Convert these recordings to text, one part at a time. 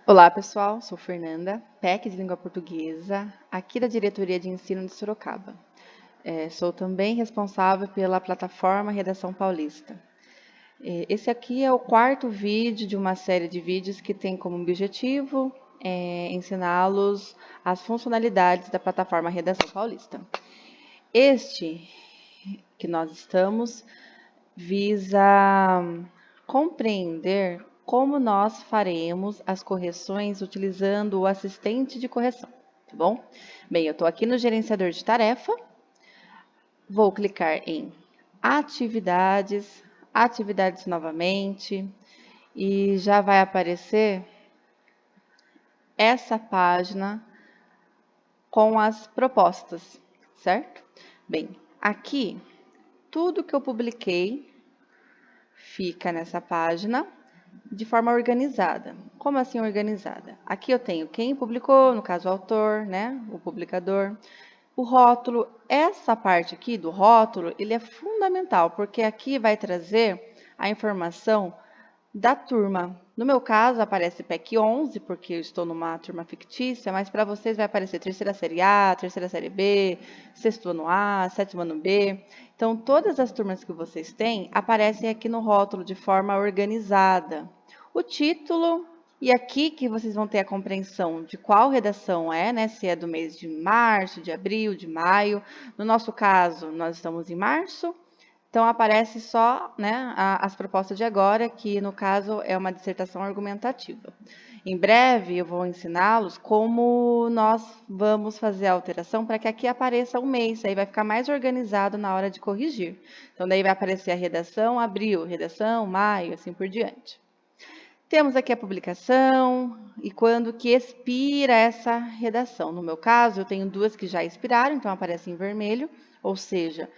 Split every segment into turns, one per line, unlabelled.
Olá, pessoal. Sou Fernanda, PEC de Língua Portuguesa, aqui da Diretoria de Ensino de Sorocaba. Sou também responsável pela plataforma Redação Paulista. Esse aqui é o quarto vídeo de uma série de vídeos que tem como objetivo ensiná-los as funcionalidades da plataforma Redação Paulista. Este que nós estamos visa compreender como nós faremos as correções utilizando o assistente de correção, tá bom? Bem, eu estou aqui no gerenciador de tarefa, vou clicar em atividades, atividades novamente, e já vai aparecer essa página com as propostas, certo? Bem, aqui, tudo que eu publiquei fica nessa página de forma organizada. Como assim organizada? Aqui eu tenho quem publicou, no caso o autor, né, o publicador. O rótulo, essa parte aqui do rótulo, ele é fundamental, porque aqui vai trazer a informação da turma. No meu caso, aparece PEC 11, porque eu estou numa turma fictícia, mas para vocês vai aparecer terceira série A, terceira série B, sexto ano A, sétimo ano B. Então, todas as turmas que vocês têm aparecem aqui no rótulo de forma organizada. O título, e aqui que vocês vão ter a compreensão de qual redação é, né? Se é do mês de março, de abril, de maio. No nosso caso, nós estamos em março. Então, aparece só, né, as propostas de agora, que no caso é uma dissertação argumentativa. Em breve, eu vou ensiná-los como nós vamos fazer a alteração para que aqui apareça um mês, aí vai ficar mais organizado na hora de corrigir. Então, daí vai aparecer a redação abril, redação maio, assim por diante. Temos aqui a publicação e quando que expira essa redação. No meu caso, eu tenho duas que já expiraram, então aparece em vermelho, ou seja,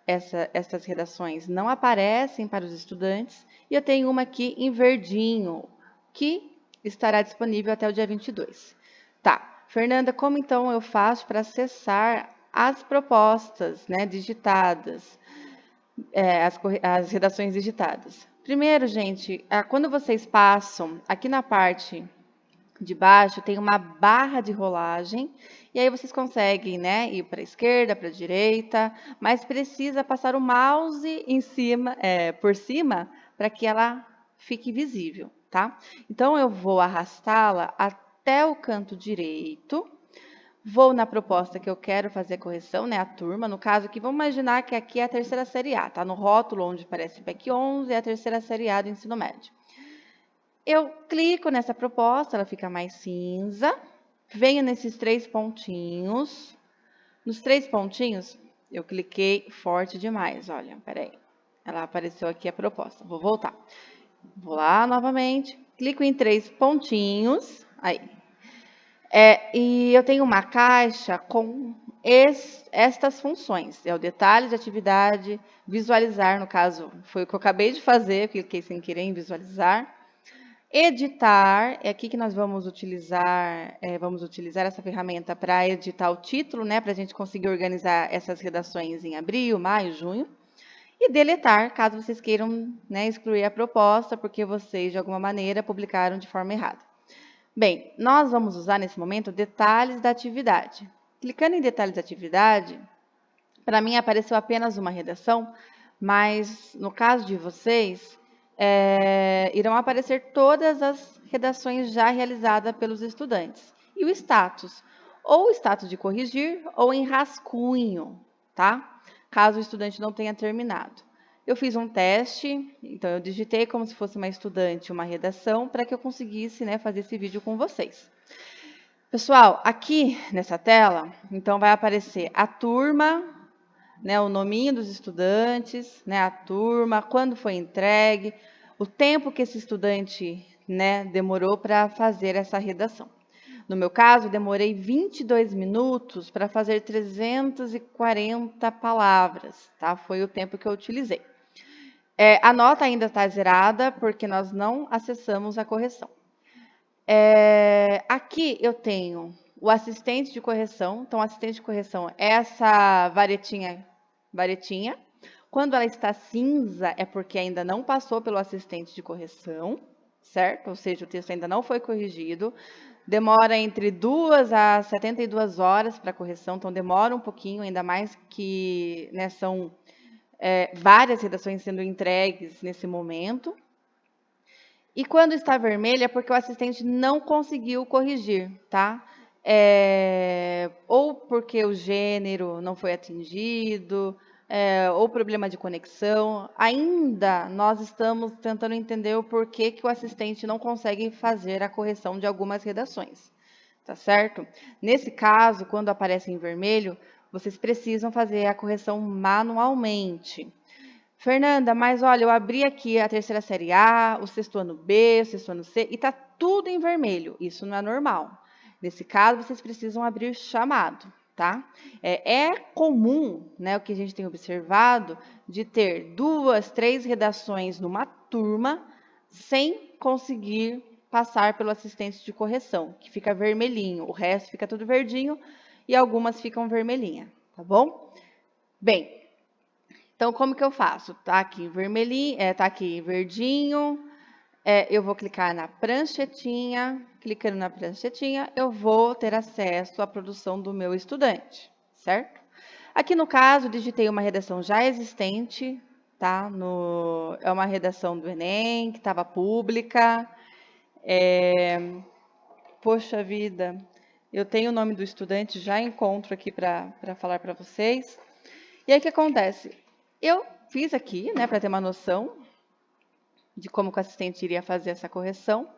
essas redações não aparecem para os estudantes, e eu tenho uma aqui em verdinho, que estará disponível até o dia 22. Tá, Fernanda, como então eu faço para acessar as propostas, né, digitadas, as redações digitadas? Primeiro, gente, quando vocês passam, aqui na parte de baixo tem uma barra de rolagem, e aí vocês conseguem, né, ir para a esquerda, para a direita, mas precisa passar o mouse em cima, por cima, para que ela fique visível, tá? Então, eu vou arrastá-la até o canto direito, vou na proposta que eu quero fazer a correção, né, a turma, no caso aqui, vamos imaginar que aqui é a terceira série A, tá? No rótulo onde parece PEC 11, é a terceira série A do ensino médio. Eu clico nessa proposta, ela fica mais cinza. Venho nesses três pontinhos. Nos três pontinhos, eu cliquei forte demais. Olha, peraí. Ela apareceu aqui a proposta. Vou voltar. Vou lá novamente. Clico em três pontinhos. Aí. E eu tenho uma caixa com estas funções. É o detalhe de atividade, visualizar, no caso, foi o que eu acabei de fazer, eu cliquei sem querer em visualizar. Editar, é aqui que nós vamos utilizar essa ferramenta para editar o título, né, para a gente conseguir organizar essas redações em abril, maio, junho. E deletar, caso vocês queiram, né, excluir a proposta, porque vocês, de alguma maneira, publicaram de forma errada. Bem, nós vamos usar nesse momento detalhes da atividade. Clicando em detalhes da atividade, para mim apareceu apenas uma redação, mas no caso de vocês, irão aparecer todas as redações já realizadas pelos estudantes. E o status, ou o status de corrigir, ou em rascunho, tá? Caso o estudante não tenha terminado. Eu fiz um teste, então eu digitei como se fosse uma estudante uma redação, para que eu conseguisse, né, fazer esse vídeo com vocês. Pessoal, aqui nessa tela, então vai aparecer a turma, né, o nominho dos estudantes, né, a turma, quando foi entregue, o tempo que esse estudante, né, demorou para fazer essa redação. No meu caso, demorei 22 minutos para fazer 340 palavras, tá? Foi o tempo que eu utilizei. A nota ainda está zerada, porque nós não acessamos a correção. Aqui eu tenho o assistente de correção. Então, o assistente de correção é essa varetinha. Quando ela está cinza, é porque ainda não passou pelo assistente de correção, certo? Ou seja, o texto ainda não foi corrigido. Demora entre 2 a 72 horas para correção, então demora um pouquinho, ainda mais que, né, são várias redações sendo entregues nesse momento. E quando está vermelho é porque o assistente não conseguiu corrigir, tá? Ou porque o gênero não foi atingido, ou problema de conexão. Ainda nós estamos tentando entender o porquê que o assistente não consegue fazer a correção de algumas redações, tá certo? Nesse caso, quando aparece em vermelho, vocês precisam fazer a correção manualmente. Fernanda, mas olha, eu abri aqui a terceira série A, o sexto ano B, o sexto ano C, e está tudo em vermelho. Isso não é normal. Nesse caso, vocês precisam abrir chamado, tá? É comum, né, o que a gente tem observado, de ter 2, 3 redações numa turma sem conseguir passar pelo assistente de correção, que fica vermelhinho. O resto fica tudo verdinho e algumas ficam vermelhinha, tá bom? Bem, então, como que eu faço? Tá aqui vermelhinho, tá aqui verdinho. Eu vou clicar na pranchetinha. Clicando na pranchetinha, eu vou ter acesso à produção do meu estudante, certo? Aqui no caso, digitei uma redação já existente, tá? É uma redação do Enem, que estava pública. Poxa vida, eu tenho o nome do estudante, já encontro aqui para falar para vocês. E aí, o que acontece? Eu fiz aqui, né, para ter uma noção de como que o assistente iria fazer essa correção.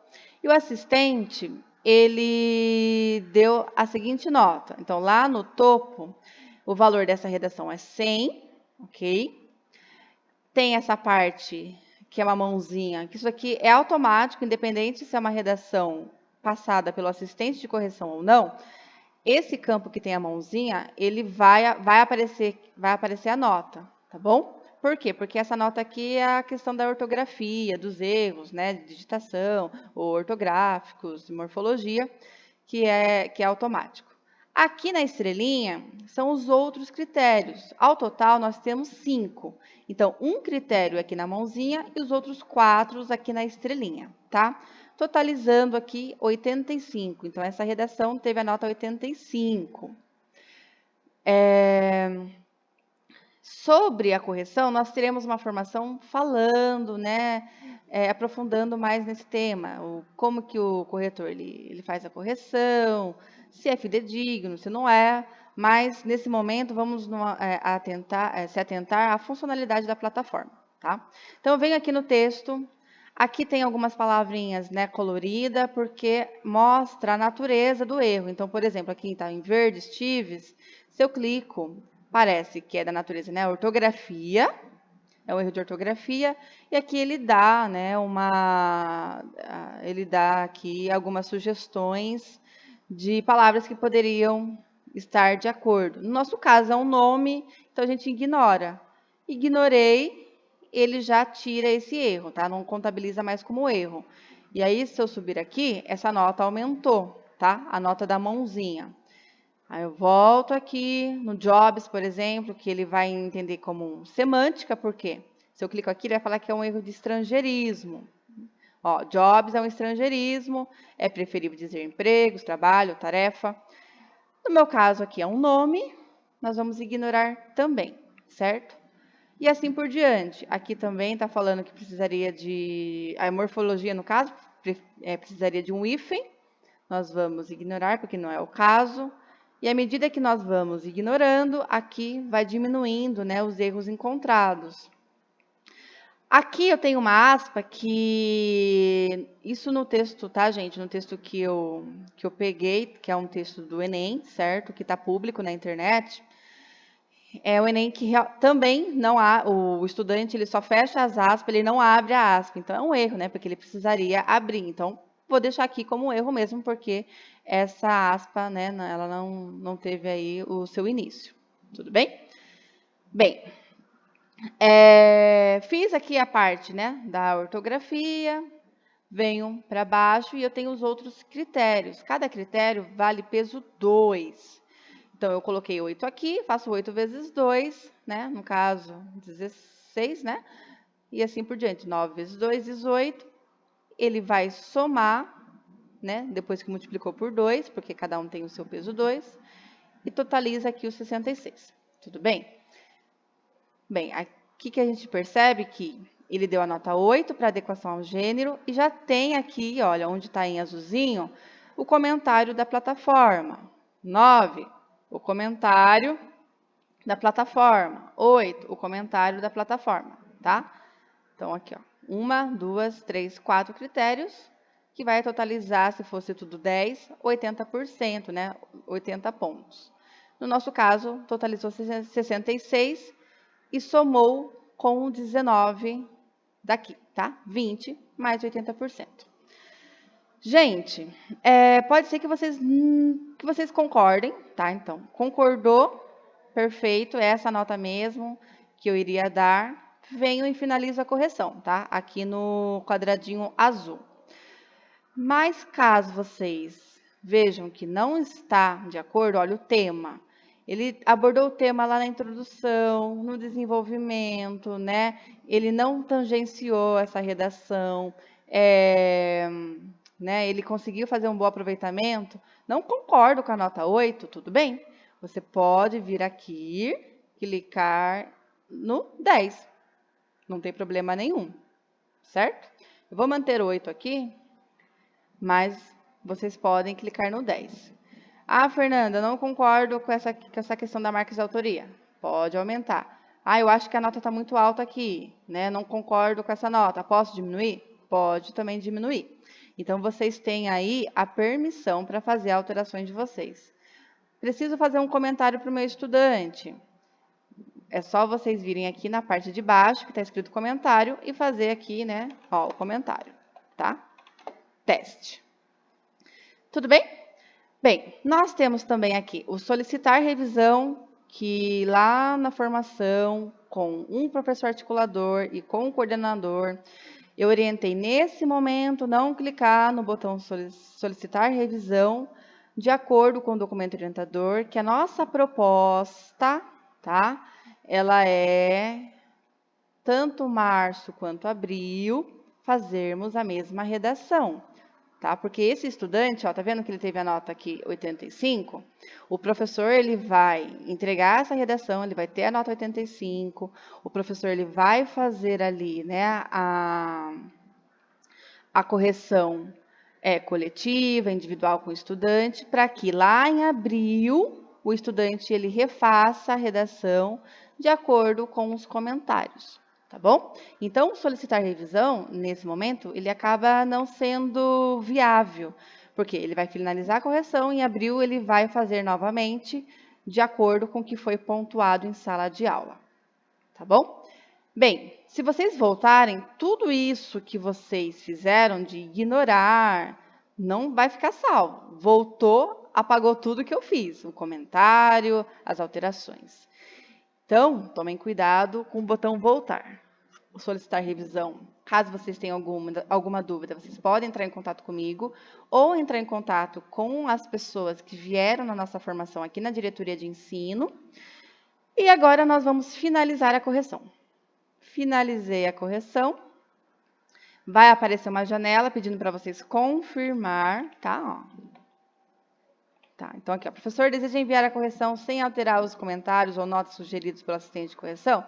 E o assistente, ele deu a seguinte nota. Então, lá no topo, o valor dessa redação é 100, ok? Tem essa parte que é uma mãozinha, que isso aqui é automático, independente se é uma redação passada pelo assistente de correção ou não. Esse campo que tem a mãozinha, ele vai aparecer a nota, tá bom? Por quê? Porque essa nota aqui é a questão da ortografia, dos erros, né, de digitação, ou ortográficos, de morfologia, que é automático. Aqui na estrelinha são os outros critérios. Ao total, nós temos 5. Então, um critério aqui na mãozinha e os outros 4 aqui na estrelinha, tá? Totalizando aqui 85. Então, essa redação teve a nota 85. Sobre a correção, nós teremos uma formação falando, né, aprofundando mais nesse tema, como que o corretor ele faz a correção, se é fidedigno, se não é, mas nesse momento vamos se atentar à funcionalidade da plataforma, tá? Então, eu venho aqui no texto, aqui tem algumas palavrinhas, né, colorida, porque mostra a natureza do erro. Então, por exemplo, aqui está em verde, Stives, se eu clico, parece que é da natureza, né, ortografia, é um erro de ortografia, e aqui ele dá, né, ele dá aqui algumas sugestões de palavras que poderiam estar de acordo. No nosso caso, é um nome, então a gente ignora. Ignorei, ele já tira esse erro, tá? Não contabiliza mais como erro. E aí, se eu subir aqui, essa nota aumentou, tá? A nota da mãozinha. Aí eu volto aqui no Jobs, por exemplo, que ele vai entender como semântica, por quê? Se eu clico aqui, ele vai falar que é um erro de estrangeirismo. Ó, Jobs é um estrangeirismo, é preferível dizer empregos, trabalho, tarefa. No meu caso aqui é um nome, nós vamos ignorar também, certo? E assim por diante. Aqui também está falando que precisaria de... A morfologia, no caso, precisaria de um hífen. Nós vamos ignorar, porque não é o caso. E à medida que nós vamos ignorando, aqui vai diminuindo, né, os erros encontrados. Aqui eu tenho uma aspa que... Isso no texto, tá, gente? No texto que eu peguei, que é um texto do Enem, certo? Que está público na internet. É o Enem que também não há... O estudante, ele só fecha as aspas, ele não abre a aspa. Então, é um erro, né? Porque ele precisaria abrir. Então, vou deixar aqui como um erro mesmo, porque essa aspa, né, ela não teve aí o seu início. Tudo bem? Bem, fiz aqui a parte, né, da ortografia, venho para baixo e eu tenho os outros critérios. Cada critério vale peso 2. Então, eu coloquei 8 aqui, faço 8 vezes 2, né, no caso, 16, né, e assim por diante. 9 vezes 2, 18. ele vai somar, né, depois que multiplicou por 2, porque cada um tem o seu peso 2, e totaliza aqui os 66. Tudo bem? Bem, aqui que a gente percebe que ele deu a nota 8 para adequação ao gênero e já tem aqui, olha, onde está em azulzinho, o comentário da plataforma. 9, o comentário da plataforma. 8, o comentário da plataforma, tá? Então, aqui, ó, 1, 2, 3, 4 critérios, que vai totalizar, se fosse tudo 10, 80%, né? 80 pontos. No nosso caso, totalizou 66 e somou com 19 daqui, tá? 20 mais 80%. Gente, pode ser que vocês concordem, tá? Então, concordou, perfeito, é essa nota mesmo que eu iria dar. Venho e finalizo a correção, tá? Aqui no quadradinho azul. Mas caso vocês vejam que não está de acordo, olha o tema. Ele abordou o tema lá na introdução, no desenvolvimento, né? Ele não tangenciou essa redação, né? Ele conseguiu fazer um bom aproveitamento. Não concordo com a nota 8, tudo bem? Você pode vir aqui, clicar no 10. Não tem problema nenhum, certo? Eu vou manter o 8 aqui, mas vocês podem clicar no 10. Ah, Fernanda, não concordo com essa questão da marca de autoria. Pode aumentar. Ah, eu acho que a nota está muito alta aqui, né? Não concordo com essa nota. Posso diminuir? Pode também diminuir. Então, vocês têm aí a permissão para fazer alterações de vocês. Preciso fazer um comentário para o meu estudante. É só vocês virem aqui na parte de baixo, que está escrito comentário, e fazer aqui, né, ó, o comentário, tá? Teste. Tudo bem? Bem, nós temos também aqui o solicitar revisão, que lá na formação, com um professor articulador e com o coordenador, eu orientei nesse momento não clicar no botão solicitar revisão, de acordo com o documento orientador, que a nossa proposta, tá? Ela é, tanto março quanto abril, fazermos a mesma redação. Tá? Porque esse estudante, ó, tá vendo que ele teve a nota aqui 85? O professor ele vai entregar essa redação, ele vai ter a nota 85. O professor ele vai fazer ali, né, a correção coletiva, individual com o estudante, para que lá em abril o estudante ele refaça a redação de acordo com os comentários. Tá bom? Então, solicitar revisão, nesse momento, ele acaba não sendo viável, porque ele vai finalizar a correção, em abril ele vai fazer novamente, de acordo com o que foi pontuado em sala de aula. Tá bom? Bem, se vocês voltarem, tudo isso que vocês fizeram de ignorar, não vai ficar salvo. Voltou, apagou tudo que eu fiz, o comentário, as alterações. Então, tomem cuidado com o botão voltar. Solicitar revisão. Caso vocês tenham alguma dúvida, vocês podem entrar em contato comigo ou entrar em contato com as pessoas que vieram na nossa formação aqui na diretoria de ensino. E agora nós vamos finalizar a correção. Finalizei a correção. Vai aparecer uma janela pedindo para vocês confirmar, tá? Ó. Tá, então aqui, ó, professor deseja enviar a correção sem alterar os comentários ou notas sugeridos pelo assistente de correção?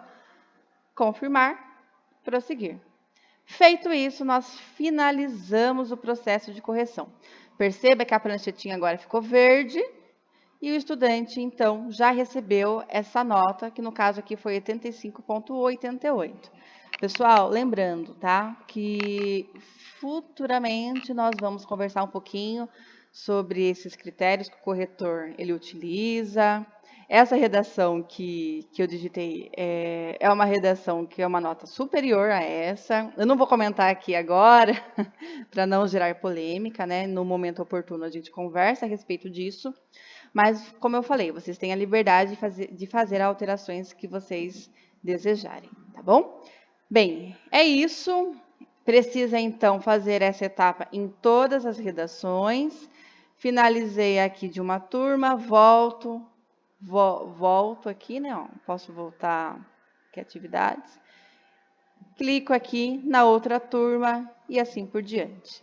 Confirmar, prosseguir. Feito isso, nós finalizamos o processo de correção. Perceba que a pranchetinha agora ficou verde e o estudante, então, já recebeu essa nota, que no caso aqui foi 85,88. Pessoal, lembrando, tá, que futuramente nós vamos conversar um pouquinho sobre esses critérios que o corretor ele utiliza. Essa redação que eu digitei é uma redação que é uma nota superior a essa. Eu não vou comentar aqui agora, para não gerar polêmica, né? No momento oportuno a gente conversa a respeito disso. Mas, como eu falei, vocês têm a liberdade de fazer alterações que vocês desejarem, tá bom? Bem, é isso. Precisa, então, fazer essa etapa em todas as redações. Finalizei aqui de uma turma, volto aqui, né? Ó, posso voltar aqui atividades. clico aqui na outra turma e assim por diante.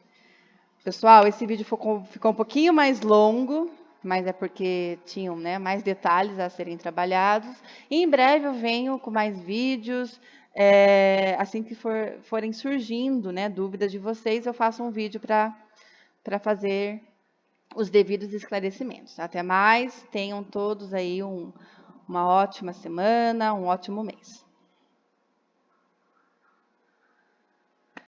Pessoal, esse vídeo ficou um pouquinho mais longo, mas é porque tinham, né, mais detalhes a serem trabalhados. E em breve eu venho com mais vídeos, assim que forem surgindo, né, dúvidas de vocês, eu faço um vídeo para fazer os devidos esclarecimentos. Até mais, tenham todos aí uma ótima semana, um ótimo mês.